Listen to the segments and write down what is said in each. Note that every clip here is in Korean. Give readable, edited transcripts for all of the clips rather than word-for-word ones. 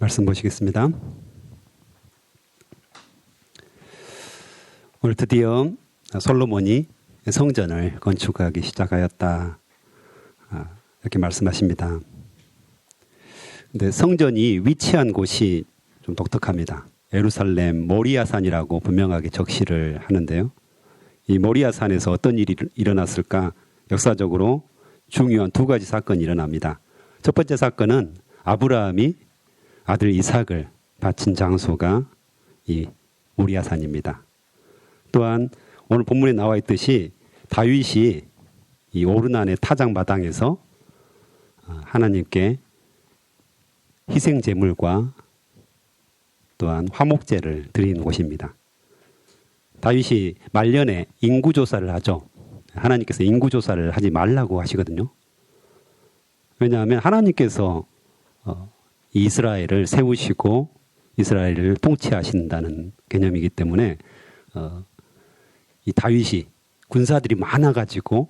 말씀 보시겠습니다. 오늘 드디어 솔로몬이 성전을 건축하기 시작하였다, 이렇게 말씀하십니다. 근데 성전이 위치한 곳이 좀 독특합니다. 예루살렘 모리아산이라고 분명하게 적시를 하는데요. 이 모리아산에서 어떤 일이 일어났을까? 역사적으로 중요한 두 가지 사건이 일어납니다. 첫 번째 사건은 아브라함이 아들 이삭을 바친 장소가 이 모리아산입니다. 또한 오늘 본문에 나와 있듯이 다윗이 이 오르난의 타작마당에서 하나님께 희생 제물과 또한 화목제를 드리는 곳입니다. 다윗이 말년에 인구조사를 하죠. 하나님께서 인구조사를 하지 말라고 하시거든요. 왜냐하면 하나님께서 이스라엘을 세우시고 이스라엘을 통치하신다는 개념이기 때문에 이 다윗이 군사들이 많아가지고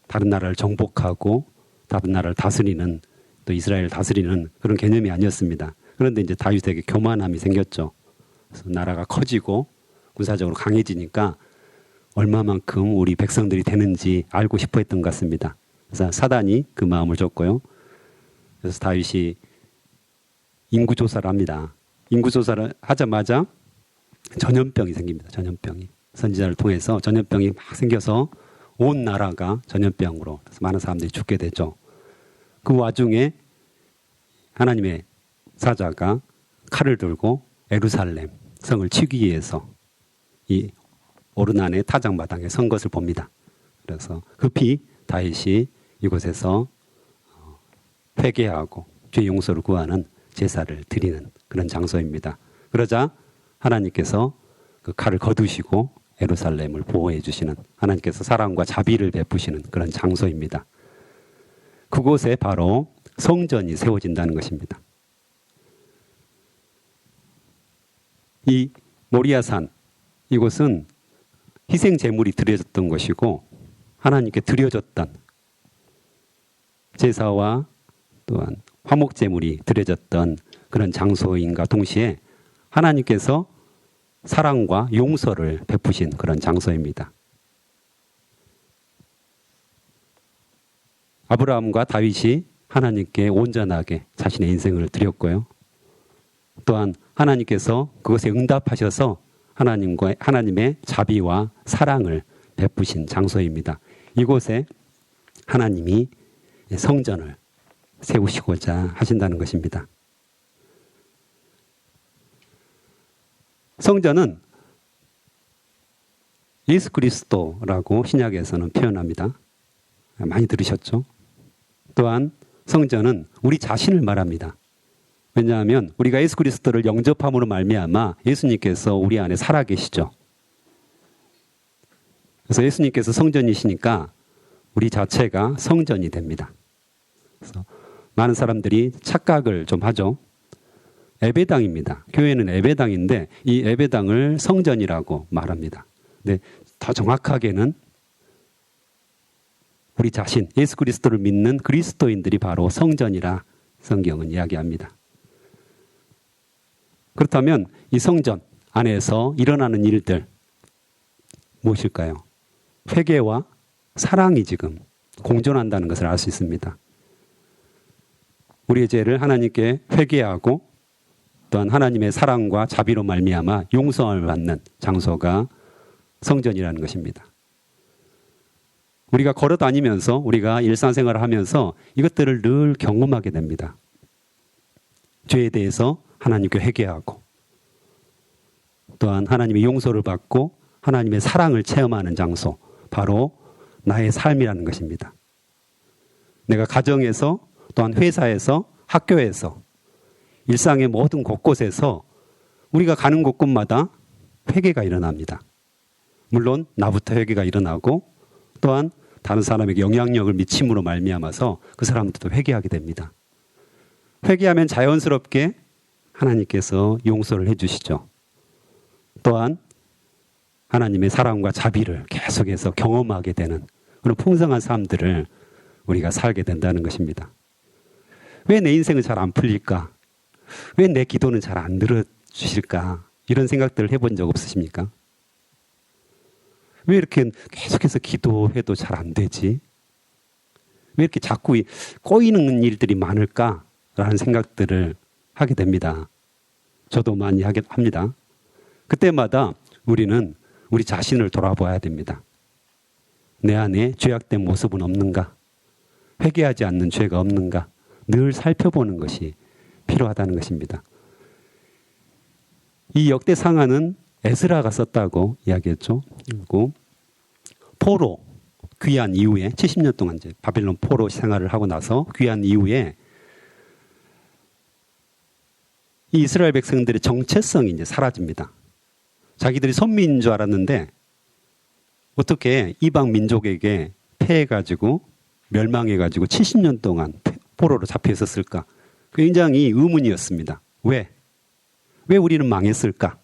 다른 나라를 정복하고 다른 나라를 다스리는, 또 이스라엘을 다스리는 그런 개념이 아니었습니다. 그런데 이제 다윗에게 교만함이 생겼죠. 그래서 나라가 커지고 군사적으로 강해지니까 얼마만큼 우리 백성들이 되는지 알고 싶어 했던 것 같습니다. 그래서 사단이 그 마음을 줬고요. 그래서 다윗이 인구조사를 합니다. 인구조사를 하자마자 전염병이 생깁니다. 전염병이. 선지자를 통해서 전염병이 막 생겨서 온 나라가 전염병으로, 그래서 많은 사람들이 죽게 되죠. 그 와중에 하나님의 사자가 칼을 들고 예루살렘 성을 치기 위해서 이 오르난의 타작마당에 선 것을 봅니다. 그래서 급히 다윗이 이곳에서 회개하고 죄 용서를 구하는 제사를 드리는 그런 장소입니다. 그러자 하나님께서 그 칼을 거두시고 예루살렘을 보호해 주시는, 하나님께서 사랑과 자비를 베푸시는 그런 장소입니다. 그곳에 바로 성전이 세워진다는 것입니다. 이 모리아산, 이곳은 희생 제물이 드려졌던 것이고 하나님께 드려졌던 제사와 또한 화목 제물이 드려졌던 그런 장소인가 동시에 하나님께서 사랑과 용서를 베푸신 그런 장소입니다. 아브라함과 다윗이 하나님께 온전하게 자신의 인생을 드렸고요. 또한 하나님께서 그것에 응답하셔서 하나님의 자비와 사랑을 베푸신 장소입니다. 이곳에 하나님이 성전을 세우시고자 하신다는 것입니다. 성전은 예수 그리스도라고 신약에서는 표현합니다. 많이 들으셨죠? 또한 성전은 우리 자신을 말합니다. 왜냐하면 우리가 예수 그리스도를 영접함으로 말미암아 예수님께서 우리 안에 살아계시죠. 그래서 예수님께서 성전이시니까 우리 자체가 성전이 됩니다. 그래서 많은 사람들이 착각을 좀 하죠. 예배당입니다. 교회는 예배당인데 이 예배당을 성전이라고 말합니다. 근데 더 정확하게는 우리 자신, 예수 그리스도를 믿는 그리스도인들이 바로 성전이라 성경은 이야기합니다. 그렇다면 이 성전 안에서 일어나는 일들 무엇일까요? 회개와 사랑이 지금 공존한다는 것을 알 수 있습니다. 우리의 죄를 하나님께 회개하고 또한 하나님의 사랑과 자비로 말미암아 용서를 받는 장소가 성전이라는 것입니다. 우리가 걸어 다니면서 우리가 일상생활을 하면서 이것들을 늘 경험하게 됩니다. 죄에 대해서 하나님께 회개하고 또한 하나님의 용서를 받고 하나님의 사랑을 체험하는 장소, 바로 나의 삶이라는 것입니다. 내가 가정에서 또한 회사에서 학교에서 일상의 모든 곳곳에서 우리가 가는 곳곳마다 회개가 일어납니다. 물론 나부터 회개가 일어나고 또한 다른 사람에게 영향력을 미침으로 말미암아서 그 사람들도 회개하게 됩니다. 회개하면 자연스럽게 하나님께서 용서를 해주시죠. 또한 하나님의 사랑과 자비를 계속해서 경험하게 되는 그런 풍성한 삶들을 우리가 살게 된다는 것입니다. 왜 내 인생은 잘 안 풀릴까? 왜 내 기도는 잘 안 들어주실까? 이런 생각들을 해본 적 없으십니까? 왜 이렇게 계속해서 기도해도 잘 안 되지? 왜 이렇게 자꾸 꼬이는 일들이 많을까라는 생각들을 하게 됩니다. 저도 많이 합니다. 그때마다 우리는 우리 자신을 돌아봐야 됩니다. 내 안에 죄악된 모습은 없는가? 회개하지 않는 죄가 없는가? 늘 살펴보는 것이 필요하다는 것입니다. 이 역대상하는 에스라가 썼다고 이야기했죠. 그리고 포로 귀환 이후에 70년 동안 이제 바빌론 포로 생활을 하고 나서 귀환 이후에 이 이스라엘 백성들의 정체성이 이제 사라집니다. 자기들이 선민인 줄 알았는데 어떻게 이방 민족에게 패해가지고 멸망해가지고 70년 동안 포로로 잡혀 있었을까? 굉장히 의문이었습니다. 왜? 왜 우리는 망했을까?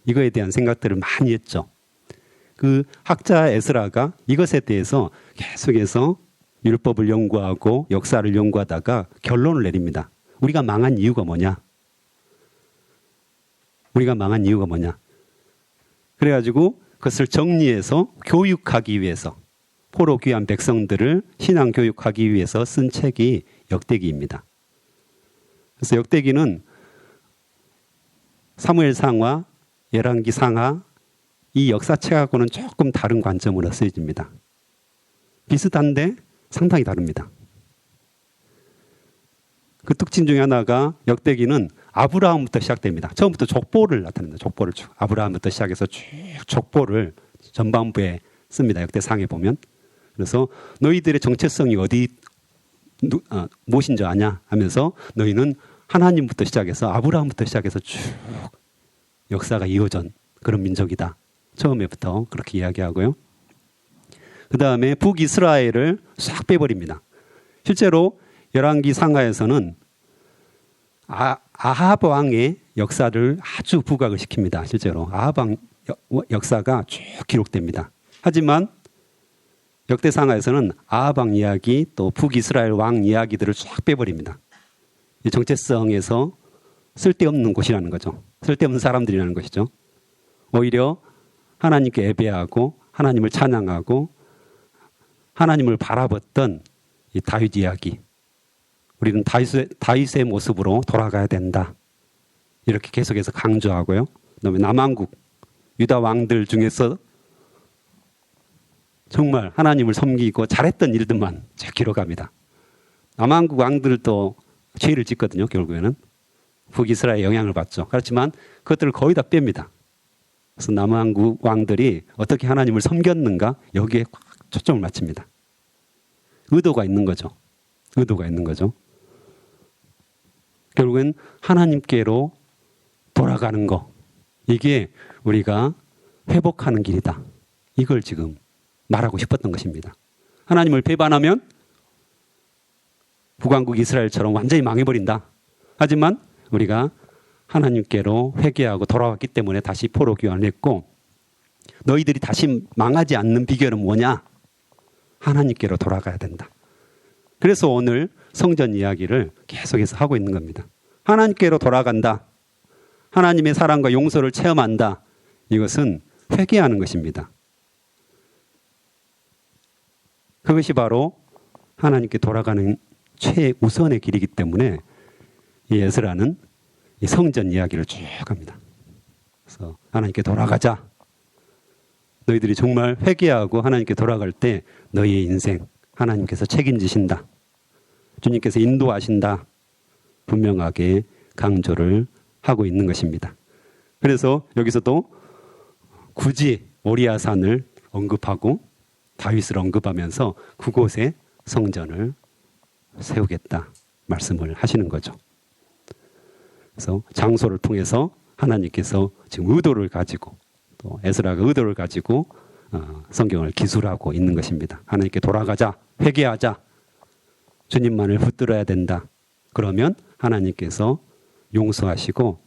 이거에 대한 생각들을 많이 했죠. 그 학자 에스라가 이것에 대해서 계속해서 율법을 연구하고 역사를 연구하다가 결론을 내립니다. 우리가 망한 이유가 뭐냐? 우리가 망한 이유가 뭐냐? 그래가지고 그것을 정리해서 교육하기 위해서 포로 귀한 백성들을 신앙 교육하기 위해서 쓴 책이 역대기입니다. 그래서 역대기는 사무엘상하, 열왕기상하 이 역사책하고는 조금 다른 관점으로 쓰여집니다. 비슷한데 상당히 다릅니다. 그 특징 중에 하나가 역대기는 아브라함부터 시작됩니다. 처음부터 족보를 나타냅니다. 족보를 쭉 아브라함부터 시작해서 쭉 족보를 전반부에 씁니다. 역대상에 보면. 그래서 너희들의 정체성이 무엇인지 아냐 하면서 너희는 하나님부터 시작해서 아브라함부터 시작해서 쭉 역사가 이어진 그런 민족이다. 처음에부터 그렇게 이야기하고요. 그 다음에 북이스라엘을 싹 빼버립니다. 실제로 열왕기 상하에서는 아합 왕의 역사를 아주 부각을 시킵니다. 실제로 아합 왕 역사가 쭉 기록됩니다. 하지만 역대상하에서는 아합 왕 이야기 또 북이스라엘 왕 이야기들을 쫙 빼버립니다. 이 정체성에서 쓸데없는 곳이라는 거죠. 쓸데없는 사람들이라는 것이죠. 오히려 하나님께 예배하고 하나님을 찬양하고 하나님을 바라봤던 이 다윗 이야기. 우리는 다윗의 모습으로 돌아가야 된다. 이렇게 계속해서 강조하고요. 그다음에 남왕국 유다 왕들 중에서 정말 하나님을 섬기고 잘했던 일들만 쭉 기록합니다. 남왕국 왕들도 죄를 짓거든요. 결국에는 북이스라엘의 영향을 받죠. 그렇지만 그것들을 거의 다 뺍니다. 그래서 남왕국 왕들이 어떻게 하나님을 섬겼는가 여기에 꽉 초점을 맞춥니다. 의도가 있는 거죠. 의도가 있는 거죠. 결국엔 하나님께로 돌아가는 거. 이게 우리가 회복하는 길이다. 이걸 지금 말하고 싶었던 것입니다. 하나님을 배반하면 북왕국 이스라엘처럼 완전히 망해버린다. 하지만 우리가 하나님께로 회개하고 돌아왔기 때문에 다시 포로 귀환을 했고 너희들이 다시 망하지 않는 비결은 뭐냐? 하나님께로 돌아가야 된다. 그래서 오늘 성전 이야기를 계속해서 하고 있는 겁니다. 하나님께로 돌아간다. 하나님의 사랑과 용서를 체험한다. 이것은 회개하는 것입니다. 그것이 바로 하나님께 돌아가는 최우선의 길이기 때문에 이 에스라는 이 성전 이야기를 쭉 합니다. 그래서 하나님께 돌아가자. 너희들이 정말 회개하고 하나님께 돌아갈 때 너희의 인생 하나님께서 책임지신다. 주님께서 인도하신다. 분명하게 강조를 하고 있는 것입니다. 그래서 여기서도 굳이 모리아산을 언급하고 다윗을 언급하면서 그곳에 성전을 세우겠다 말씀을 하시는 거죠. 그래서 장소를 통해서 하나님께서 지금 의도를 가지고 또 에스라가 의도를 가지고 성경을 기술하고 있는 것입니다. 하나님께 돌아가자, 회개하자, 주님만을 붙들어야 된다. 그러면 하나님께서 용서하시고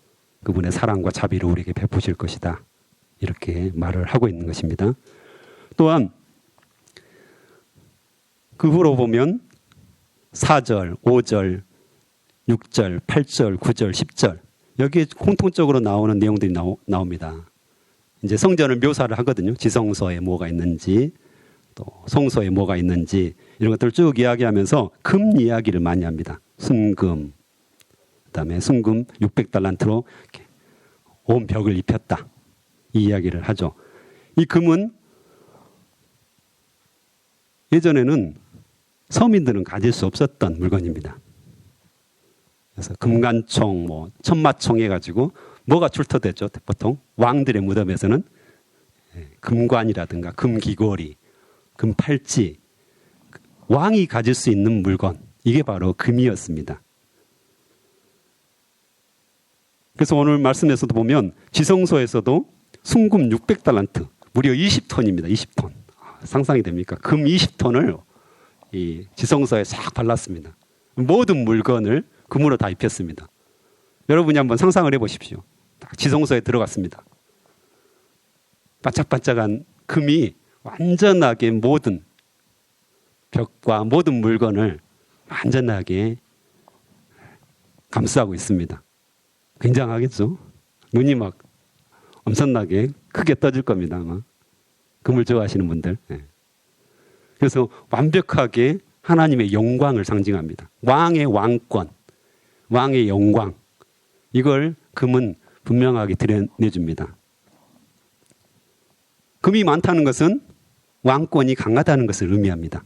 그분의 사랑과 자비를 우리에게 베푸실 것이다. 이렇게 말을 하고 있는 것입니다. 또한 그 후로 보면 4절, 5절 6절, 8절, 9절, 10절 여기에 공통적으로 나오는 내용들이 나옵니다. 이제 성전을 묘사를 하거든요. 지성소에 뭐가 있는지 또 성소에 뭐가 있는지 이런 것들을 쭉 이야기하면서 금 이야기를 많이 합니다. 순금, 그다음에 순금 600달란트로 온 벽을 입혔다. 이 이야기를 하죠. 이 금은 예전에는 서민들은 가질 수 없었던 물건입니다. 그래서 금관총, 천마총 해가지고 뭐가 출토됐죠? 보통 왕들의 무덤에서는 금관이라든가 금귀걸이, 금팔찌, 왕이 가질 수 있는 물건, 이게 바로 금이었습니다. 그래서 오늘 말씀에서도 보면 지성소에서도 순금 600달란트, 무려 20톤입니다. 20톤. 상상이 됩니까? 금 20톤을 이 지성소에 싹 발랐습니다. 모든 물건을 금으로 다 입혔습니다. 여러분이 한번 상상을 해보십시오. 지성소에 들어갔습니다. 반짝반짝한 금이 완전하게 모든 벽과 모든 물건을 완전하게 감싸고 있습니다. 굉장하겠죠? 눈이 막 엄청나게 크게 떠질 겁니다. 아마. 금을 좋아하시는 분들. 그래서 완벽하게 하나님의 영광을 상징합니다. 왕의 왕권, 왕의 영광, 이걸 금은 분명하게 드러내줍니다. 금이 많다는 것은 왕권이 강하다는 것을 의미합니다.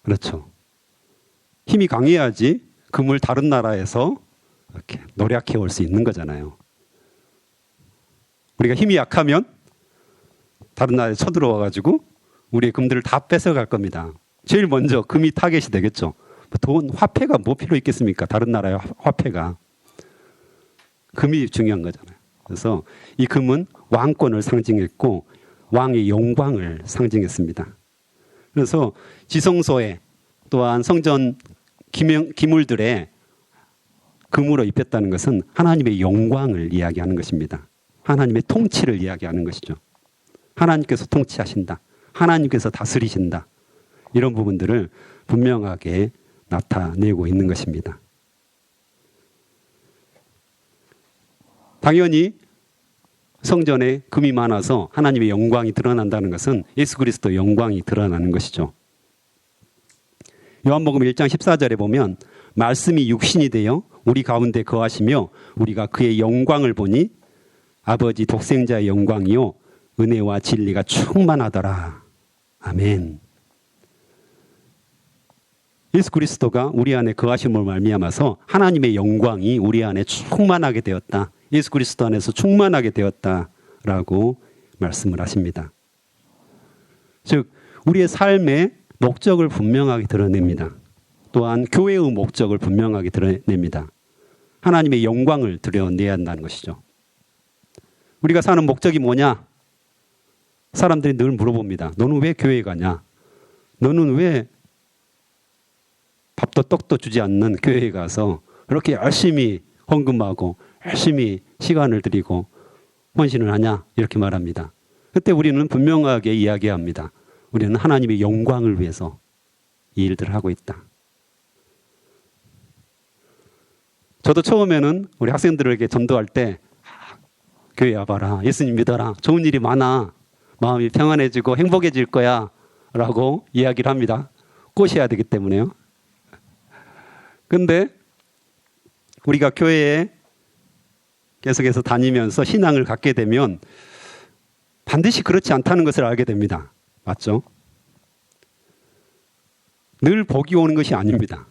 그렇죠. 힘이 강해야지 금을 다른 나라에서 이렇게 노력해 올 수 있는 거잖아요. 우리가 힘이 약하면 다른 나라에 쳐들어와가지고 우리의 금들을 다 뺏어갈 겁니다. 제일 먼저 금이 타겟이 되겠죠. 돈, 화폐가 뭐 필요 있겠습니까? 다른 나라의 화폐가. 금이 중요한 거잖아요. 그래서 이 금은 왕권을 상징했고 왕의 영광을 상징했습니다. 그래서 지성소에 또한 성전 기물들에 금으로 입혔다는 것은 하나님의 영광을 이야기하는 것입니다. 하나님의 통치를 이야기하는 것이죠. 하나님께서 통치하신다. 하나님께서 다스리신다. 이런 부분들을 분명하게 나타내고 있는 것입니다. 당연히 성전에 금이 많아서 하나님의 영광이 드러난다는 것은 예수 그리스도의 영광이 드러나는 것이죠. 요한복음 1장 14절에 보면 말씀이 육신이 되어 우리 가운데 거하시며 우리가 그의 영광을 보니 아버지 독생자의 영광이요 은혜와 진리가 충만하더라. 아멘. 예수 그리스도가 우리 안에 거하심을 말미암아서 하나님의 영광이 우리 안에 충만하게 되었다. 예수 그리스도 안에서 충만하게 되었다라고 말씀을 하십니다. 즉 우리의 삶의 목적을 분명하게 드러냅니다. 또한 교회의 목적을 분명하게 드러냅니다. 하나님의 영광을 드러내야 한다는 것이죠. 우리가 사는 목적이 뭐냐? 사람들이 늘 물어봅니다. 너는 왜 교회에 가냐? 너는 왜 밥도 떡도 주지 않는 교회에 가서 그렇게 열심히 헌금하고 열심히 시간을 들이고 헌신을 하냐? 이렇게 말합니다. 그때 우리는 분명하게 이야기합니다. 우리는 하나님의 영광을 위해서 이 일들을 하고 있다. 저도 처음에는 우리 학생들에게 전도할 때 교회 와봐라. 예수님 믿어라. 좋은 일이 많아. 마음이 평안해지고 행복해질 거야. 라고 이야기를 합니다. 꼬셔야 되기 때문에요. 근데 우리가 교회에 계속해서 다니면서 신앙을 갖게 되면 반드시 그렇지 않다는 것을 알게 됩니다. 맞죠? 늘 복이 오는 것이 아닙니다.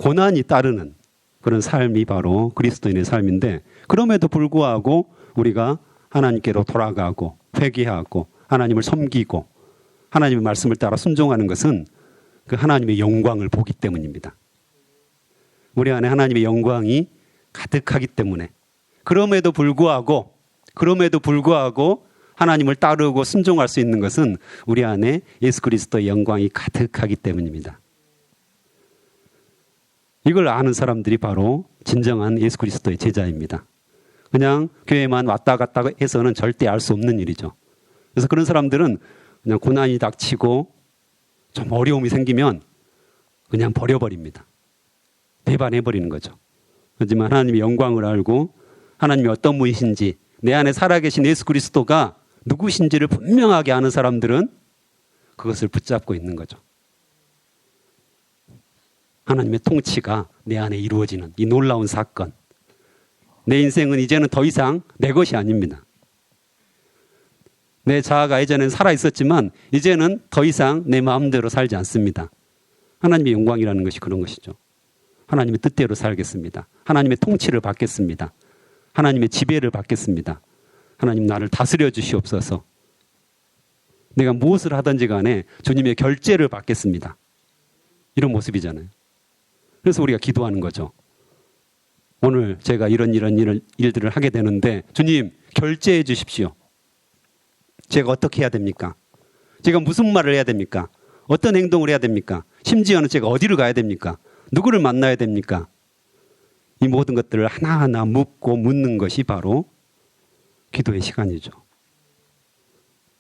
고난이 따르는 그런 삶이 바로 그리스도인의 삶인데 그럼에도 불구하고 우리가 하나님께로 돌아가고 회개하고 하나님을 섬기고 하나님의 말씀을 따라 순종하는 것은 그 하나님의 영광을 보기 때문입니다. 우리 안에 하나님의 영광이 가득하기 때문에 그럼에도 불구하고 하나님을 따르고 순종할 수 있는 것은 우리 안에 예수 그리스도의 영광이 가득하기 때문입니다. 이걸 아는 사람들이 바로 진정한 예수 그리스도의 제자입니다. 그냥 교회만 왔다 갔다 해서는 절대 알 수 없는 일이죠. 그래서 그런 사람들은 그냥 고난이 닥치고 좀 어려움이 생기면 그냥 버려버립니다. 배반해버리는 거죠. 하지만 하나님의 영광을 알고 하나님이 어떤 분이신지, 내 안에 살아계신 예수 그리스도가 누구신지를 분명하게 아는 사람들은 그것을 붙잡고 있는 거죠. 하나님의 통치가 내 안에 이루어지는 이 놀라운 사건. 내 인생은 이제는 더 이상 내 것이 아닙니다. 내 자아가 예전엔 살아있었지만 이제는 더 이상 내 마음대로 살지 않습니다. 하나님의 영광이라는 것이 그런 것이죠. 하나님의 뜻대로 살겠습니다. 하나님의 통치를 받겠습니다. 하나님의 지배를 받겠습니다. 하나님 나를 다스려 주시옵소서. 내가 무엇을 하든지 간에 주님의 결제를 받겠습니다. 이런 모습이잖아요. 그래서 우리가 기도하는 거죠. 오늘 제가 이런 일들을 하게 되는데 주님 결제해 주십시오. 제가 어떻게 해야 됩니까? 제가 무슨 말을 해야 됩니까? 어떤 행동을 해야 됩니까? 심지어는 제가 어디를 가야 됩니까? 누구를 만나야 됩니까? 이 모든 것들을 하나하나 묻는 것이 바로 기도의 시간이죠.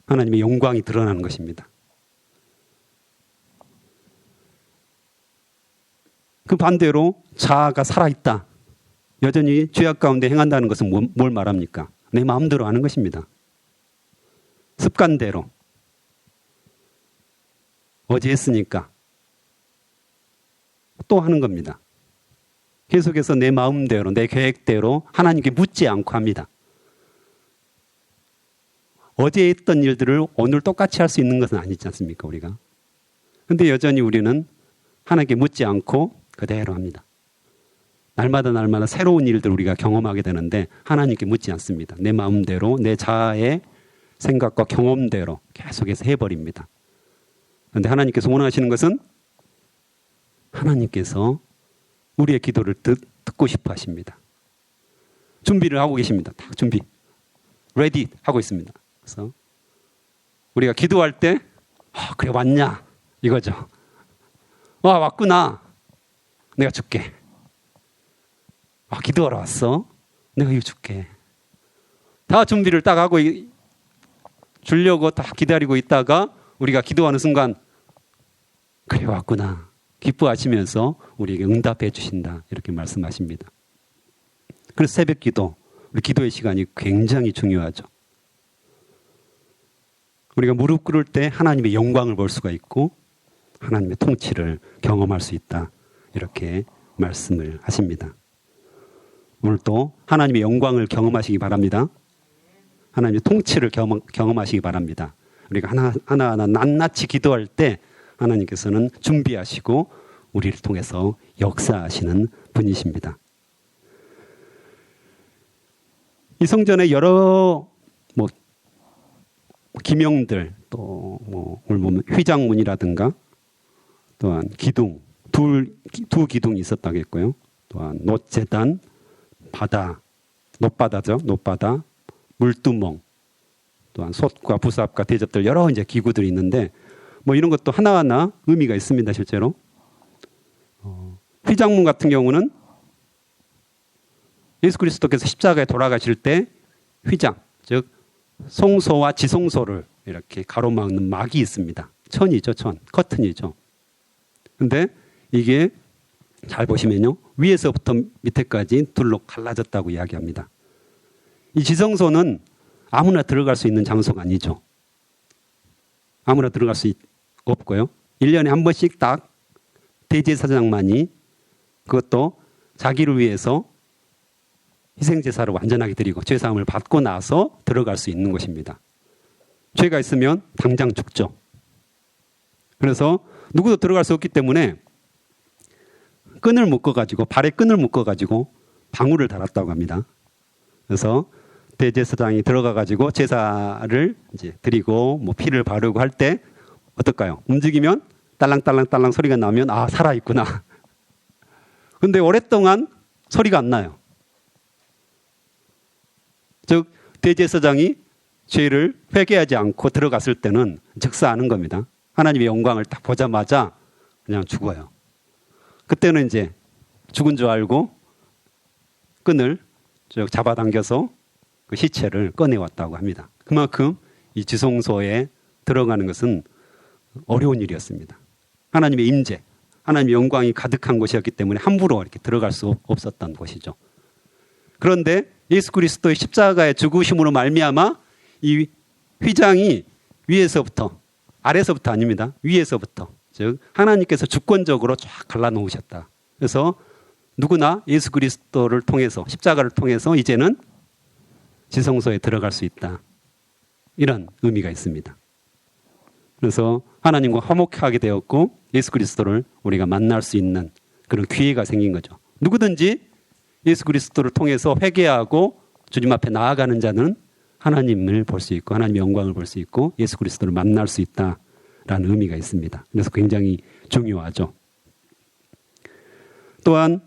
하나님의 영광이 드러나는 것입니다. 그 반대로 자아가 살아있다. 여전히 죄악 가운데 행한다는 것은 뭘 말합니까? 내 마음대로 하는 것입니다. 습관대로. 어제 했으니까 또 하는 겁니다. 계속해서 내 마음대로, 내 계획대로 하나님께 묻지 않고 합니다. 어제 했던 일들을 오늘 똑같이 할 수 있는 것은 아니지 않습니까, 우리가? 근데 여전히 우리는 하나님께 묻지 않고 그대로 합니다. 날마다 새로운 일들을 우리가 경험하게 되는데 하나님께 묻지 않습니다. 내 마음대로, 내 자아의 생각과 경험대로 계속해서 해버립니다. 그런데 하나님께서 원하시는 것은 하나님께서 우리의 기도를 듣고 싶어 하십니다. 준비를 하고 계십니다. 다 준비. 레디 하고 있습니다. 그래서 우리가 기도할 때 그래 왔냐 이거죠. 왔구나. 내가 줄게. 기도하러 왔어. 내가 이거 줄게. 다 준비를 딱 하고 주려고 딱 기다리고 있다가 우리가 기도하는 순간 그래 왔구나. 기뻐하시면서 우리에게 응답해 주신다. 이렇게 말씀하십니다. 그래서 새벽 기도, 우리 기도의 시간이 굉장히 중요하죠. 우리가 무릎 꿇을 때 하나님의 영광을 볼 수가 있고 하나님의 통치를 경험할 수 있다. 이렇게 말씀을 하십니다. 오늘 또 하나님의 영광을 경험하시기 바랍니다. 하나님의 통치를 경험하시기 바랍니다. 우리가 하나하나 낱낱이 기도할 때 하나님께서는 준비하시고 우리를 통해서 역사하시는 분이십니다. 이 성전에 여러 기명들, 또 오늘 보면 휘장문이라든가 또한 기둥, 두 기둥이 있었다고 했고요. 또한 놋재단, 바다, 놋바다죠. 놋바다, 물두멍, 또한 솥과 부삽과 대접들 여러 이제 기구들이 있는데 이런 것도 하나하나 의미가 있습니다. 실제로 휘장문 같은 경우는 예수 그리스도께서 십자가에 돌아가실 때 휘장, 즉 송소와 지송소를 이렇게 가로막는 막이 있습니다. 천이죠, 천, 커튼이죠. 근데 이게 잘 보시면요, 위에서부터 밑에까지 둘로 갈라졌다고 이야기합니다. 이 지성소는 아무나 들어갈 수 있는 장소가 아니죠. 아무나 들어갈 수 없고요. 1년에 한 번씩 딱 대제사장만이 그것도 자기를 위해서 희생제사를 완전하게 드리고 죄사함을 받고 나서 들어갈 수 있는 것입니다. 죄가 있으면 당장 죽죠. 그래서 누구도 들어갈 수 없기 때문에 끈을 묶어가지고, 발에 끈을 묶어가지고 방울을 달았다고 합니다. 그래서 대제사장이 들어가가지고 제사를 이제 드리고 피를 바르고 할 때 어떨까요? 움직이면 딸랑딸랑딸랑 소리가 나면 살아있구나. 근데 오랫동안 소리가 안 나요. 즉 대제사장이 죄를 회개하지 않고 들어갔을 때는 즉사하는 겁니다. 하나님의 영광을 딱 보자마자 그냥 죽어요. 그때는 이제 죽은 줄 알고 끈을 잡아당겨서 그 시체를 꺼내왔다고 합니다. 그만큼 이 지성소에 들어가는 것은 어려운 일이었습니다. 하나님의 임재, 하나님의 영광이 가득한 곳이었기 때문에 함부로 이렇게 들어갈 수 없었던 곳이죠. 그런데 예수 그리스도의 십자가의 죽으심으로 말미암아 이 휘장이 위에서부터, 아래서부터 아닙니다. 위에서부터, 즉 하나님께서 주권적으로 쫙 갈라놓으셨다. 그래서 누구나 예수 그리스도를 통해서, 십자가를 통해서 이제는 지성소에 들어갈 수 있다. 이런 의미가 있습니다. 그래서 하나님과 화목하게 되었고 예수 그리스도를 우리가 만날 수 있는 그런 기회가 생긴 거죠. 누구든지 예수 그리스도를 통해서 회개하고 주님 앞에 나아가는 자는 하나님을 볼 수 있고 하나님의 영광을 볼 수 있고 예수 그리스도를 만날 수 있다라는 의미가 있습니다. 그래서 굉장히 중요하죠. 또한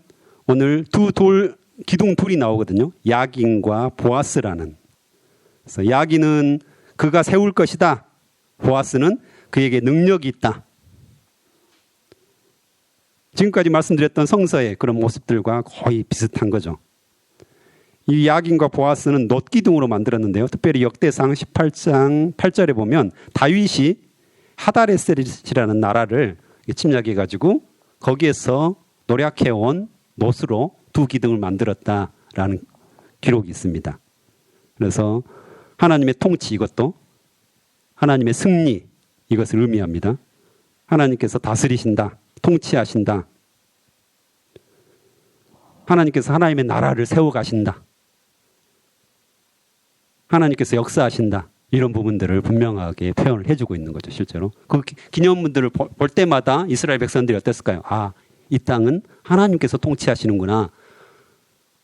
오늘 기둥 둘이 나오거든요. 야긴과 보아스라는. 그래서 야긴은 그가 세울 것이다. 보아스는 그에게 능력이 있다. 지금까지 말씀드렸던 성서의 그런 모습들과 거의 비슷한 거죠. 이 야긴과 보아스는 놋기둥으로 만들었는데요. 특별히 역대상 18장 8절에 보면 다윗이 하다레셋이라는 나라를 침략해가지고 거기에서 노력해온 놋으로 두 기둥을 만들었다라는 기록이 있습니다. 그래서 하나님의 통치, 이것도 하나님의 승리, 이것을 의미합니다. 하나님께서 다스리신다, 통치하신다. 하나님께서 하나님의 나라를 세워가신다. 하나님께서 역사하신다. 이런 부분들을 분명하게 표현을 해주고 있는 거죠, 실제로. 그 기념문들을 볼 때마다 이스라엘 백성들이 어땠을까요? 아, 이 땅은 하나님께서 통치하시는구나.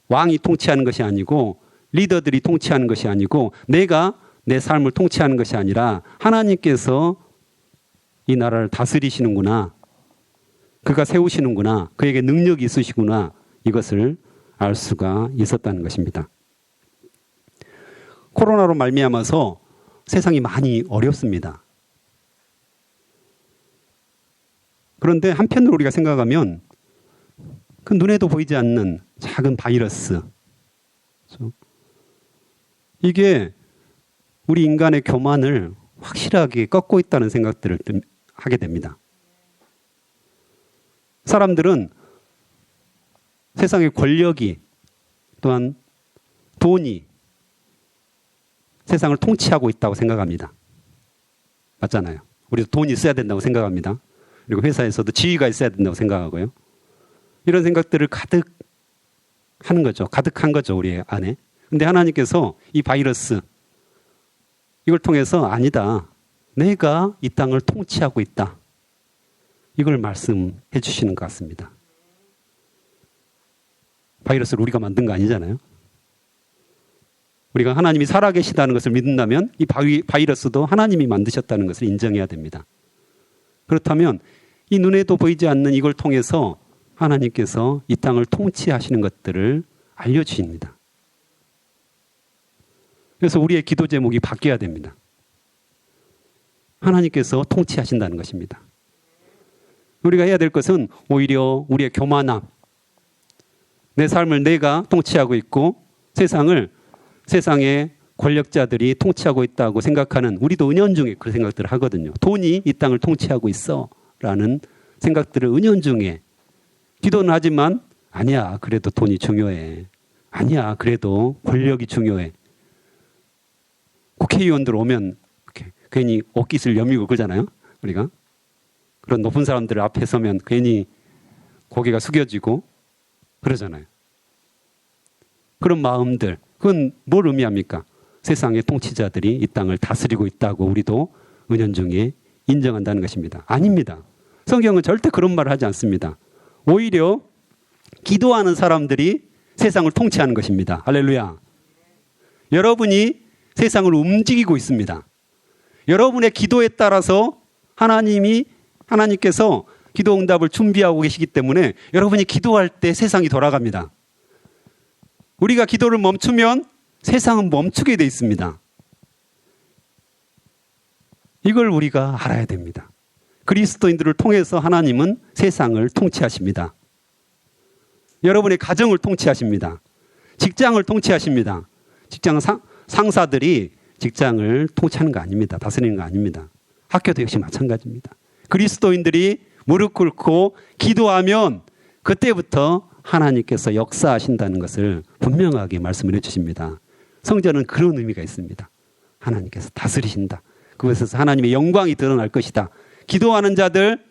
왕이 통치하는 것이 아니고 리더들이 통치하는 것이 아니고 내가 내 삶을 통치하는 것이 아니라 하나님께서 이 나라를 다스리시는구나. 그가 세우시는구나. 그에게 능력이 있으시구나. 이것을 알 수가 있었다는 것입니다. 코로나로 말미암아서 세상이 많이 어렵습니다. 그런데 한편으로 우리가 생각하면 그 눈에도 보이지 않는 작은 바이러스, 이게 우리 인간의 교만을 확실하게 꺾고 있다는 생각들을 하게 됩니다. 사람들은 세상의 권력이 또한 돈이 세상을 통치하고 있다고 생각합니다. 맞잖아요. 우리도 돈이 있어야 된다고 생각합니다. 그리고 회사에서도 지위가 있어야 된다고 생각하고요. 이런 생각들을 가득한 거죠. 우리 안에. 근데 하나님께서 이 바이러스, 이걸 통해서 아니다. 내가 이 땅을 통치하고 있다. 이걸 말씀해 주시는 것 같습니다. 바이러스를 우리가 만든 거 아니잖아요. 우리가 하나님이 살아계시다는 것을 믿는다면 이 바이러스도 하나님이 만드셨다는 것을 인정해야 됩니다. 그렇다면 이 눈에도 보이지 않는 이걸 통해서 하나님께서 이 땅을 통치하시는 것들을 알려주십니다. 그래서 우리의 기도 제목이 바뀌어야 됩니다. 하나님께서 통치하신다는 것입니다. 우리가 해야 될 것은 오히려 우리의 교만함, 내 삶을 내가 통치하고 있고 세상의 권력자들이 통치하고 있다고 생각하는, 우리도 은연중에 그 생각들을 하거든요. 돈이 이 땅을 통치하고 있어 라는 생각들을 은연중에 기도는 하지만 아니야, 그래도 돈이 중요해. 아니야, 그래도 권력이 중요해. 국회의원들 오면 괜히 옷깃을 여미고 그러잖아요. 우리가 그런 높은 사람들 앞에 서면 괜히 고개가 숙여지고 그러잖아요. 그런 마음들, 그건 뭘 의미합니까? 세상의 통치자들이 이 땅을 다스리고 있다고 우리도 은연중에 인정한다는 것입니다. 아닙니다. 성경은 절대 그런 말을 하지 않습니다. 오히려 기도하는 사람들이 세상을 통치하는 것입니다. 할렐루야. 여러분이 세상을 움직이고 있습니다. 여러분의 기도에 따라서 하나님께서 기도 응답을 준비하고 계시기 때문에 여러분이 기도할 때 세상이 돌아갑니다. 우리가 기도를 멈추면 세상은 멈추게 돼 있습니다. 이걸 우리가 알아야 됩니다. 그리스도인들을 통해서 하나님은 세상을 통치하십니다. 여러분의 가정을 통치하십니다. 직장을 통치하십니다. 직장 상사들이 직장을 통치하는 거 아닙니다. 다스리는 거 아닙니다. 학교도 역시 마찬가지입니다. 그리스도인들이 무릎 꿇고 기도하면 그때부터 하나님께서 역사하신다는 것을 분명하게 말씀을 해주십니다. 성전은 그런 의미가 있습니다. 하나님께서 다스리신다. 그것에서 하나님의 영광이 드러날 것이다. 기도하는 자들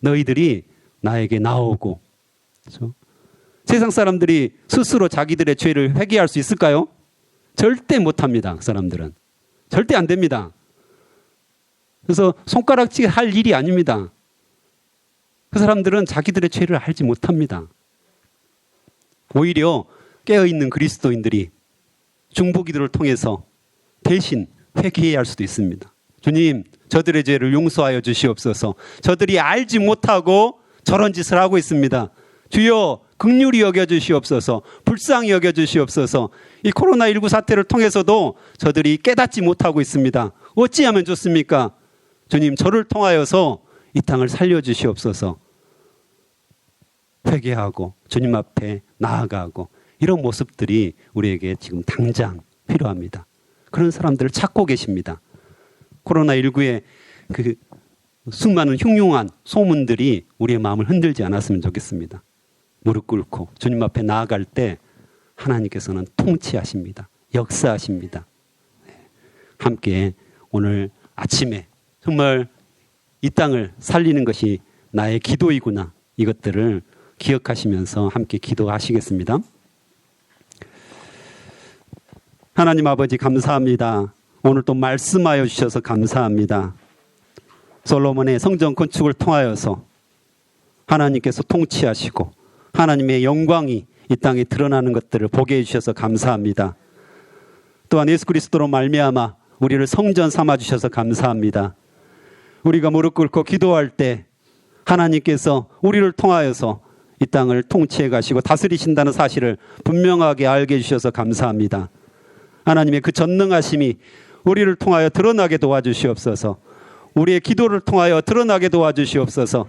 너희들이 나에게 나오고. 그렇죠? 세상 사람들이 스스로 자기들의 죄를 회개할 수 있을까요? 절대 못합니다. 그 사람들은. 절대 안 됩니다. 그래서 손가락질 할 일이 아닙니다. 그 사람들은 자기들의 죄를 알지 못합니다. 오히려 깨어있는 그리스도인들이 중보기도를 통해서 대신 회개해야 할 수도 있습니다. 주님, 저들의 죄를 용서하여 주시옵소서. 저들이 알지 못하고 저런 짓을 하고 있습니다. 주여 긍휼히 여겨주시옵소서. 불쌍히 여겨주시옵소서. 이 코로나19 사태를 통해서도 저들이 깨닫지 못하고 있습니다. 어찌하면 좋습니까? 주님, 저를 통하여서 이 땅을 살려주시옵소서. 회개하고 주님 앞에 나아가고 이런 모습들이 우리에게 지금 당장 필요합니다. 그런 사람들을 찾고 계십니다. 코로나19의 그 수많은 흉흉한 소문들이 우리의 마음을 흔들지 않았으면 좋겠습니다. 무릎 꿇고 주님 앞에 나아갈 때 하나님께서는 통치하십니다. 역사하십니다. 함께 오늘 아침에 정말 이 땅을 살리는 것이 나의 기도이구나, 이것들을 기억하시면서 함께 기도하시겠습니다. 하나님 아버지 감사합니다. 오늘 또 말씀하여 주셔서 감사합니다. 솔로몬의 성전 건축을 통하여서 하나님께서 통치하시고 하나님의 영광이 이 땅에 드러나는 것들을 보게 해주셔서 감사합니다. 또한 예수 그리스도로 말미암아 우리를 성전 삼아 주셔서 감사합니다. 우리가 무릎 꿇고 기도할 때 하나님께서 우리를 통하여서 이 땅을 통치해 가시고 다스리신다는 사실을 분명하게 알게 해주셔서 감사합니다. 하나님의 그 전능하심이 우리를 통하여 드러나게 도와주시옵소서. 우리의 기도를 통하여 드러나게 도와주시옵소서.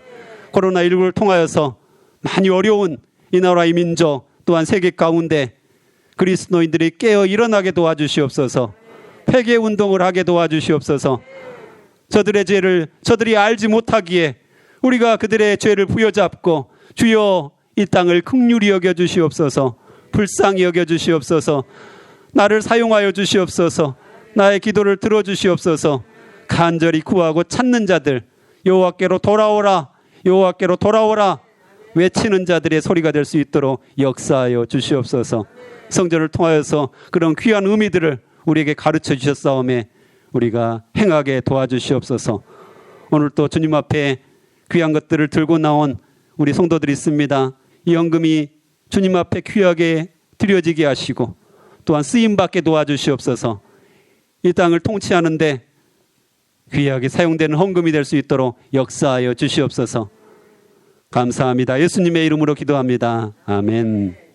코로나19를 통하여서 많이 어려운 이 나라의 민족 또한 세계 가운데 그리스도인들이 깨어 일어나게 도와주시옵소서. 회개 운동을 하게 도와주시옵소서. 저들의 죄를 저들이 알지 못하기에 우리가 그들의 죄를 부여잡고 주여 이 땅을 긍휼히 여겨주시옵소서. 불쌍히 여겨주시옵소서. 나를 사용하여 주시옵소서. 나의 기도를 들어주시옵소서. 간절히 구하고 찾는 자들 여호와께로 돌아오라, 여호와께로 돌아오라 외치는 자들의 소리가 될 수 있도록 역사하여 주시옵소서. 성전을 통하여서 그런 귀한 의미들을 우리에게 가르쳐 주셨사오매 우리가 행하게 도와주시옵소서. 오늘 또 주님 앞에 귀한 것들을 들고 나온 우리 성도들이 있습니다. 이 헌금이 주님 앞에 귀하게 드려지게 하시고 또한 쓰임받게 도와주시옵소서. 이 땅을 통치하는데 귀하게 사용되는 헌금이 될 수 있도록 역사하여 주시옵소서. 감사합니다. 예수님의 이름으로 기도합니다. 아멘.